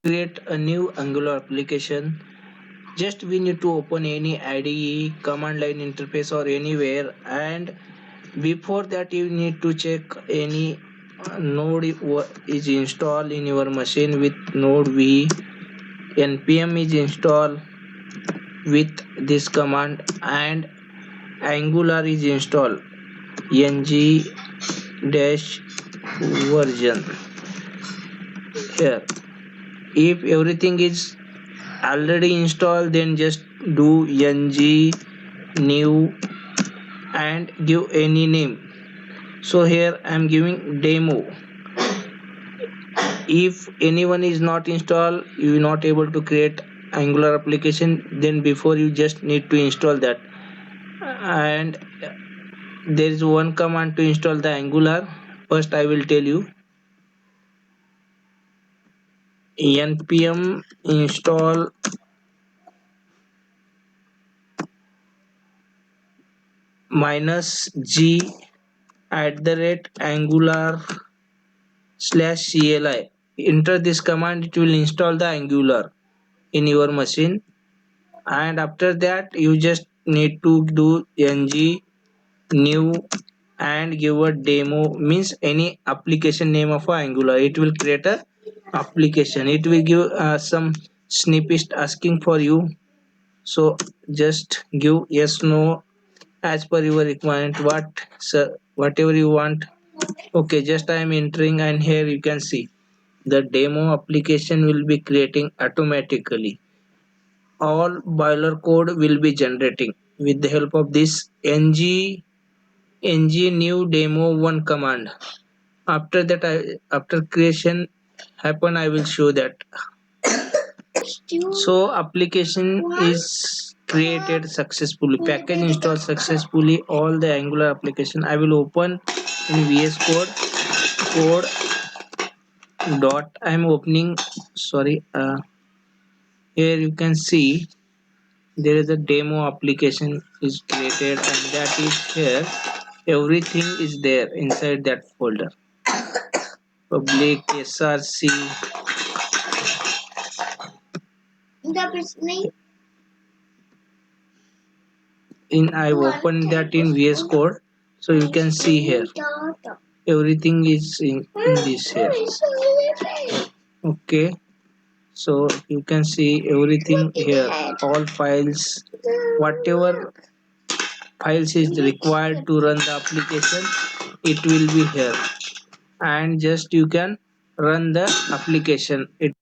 create a new Angular application, just we need to open any IDE, command line interface or anywhere, and before that you need to check any node is installed in your machine with node v, npm is installed with this command, and Angular is installed ng dash version here. If everything is already installed, then just do ng new and give any name. So here I am giving demo. If anyone is not installed, you are not able to create Angular application, then before you just need to install that. And there is one command to install the Angular. First I will tell you, npm install -g @angular /cli. Enter this command, it will install the Angular in your machine, and after that you just need to do ng new and give a demo, means any application name of Angular. It will create a application. It will give some snippet asking for you, so just give yes no as per your requirement, whatever you want. Okay, just I am entering, and here you can see the demo application will be creating automatically. All boiler code will be generating with the help of this ng new demo 1 command. After that, after creation happen, I will show that. So application is created successfully, package installed successfully, all the Angular application. I will open in VS Code dot. I am opening, sorry, here you can see there is a demo application is created, and that is here. Everything is there inside that folder. Public src in I open that in VS Code, so you can see here everything is in this here. Okay, so you can see everything here, all files, whatever files is required to run the application, it will be here, and just you can run the application. It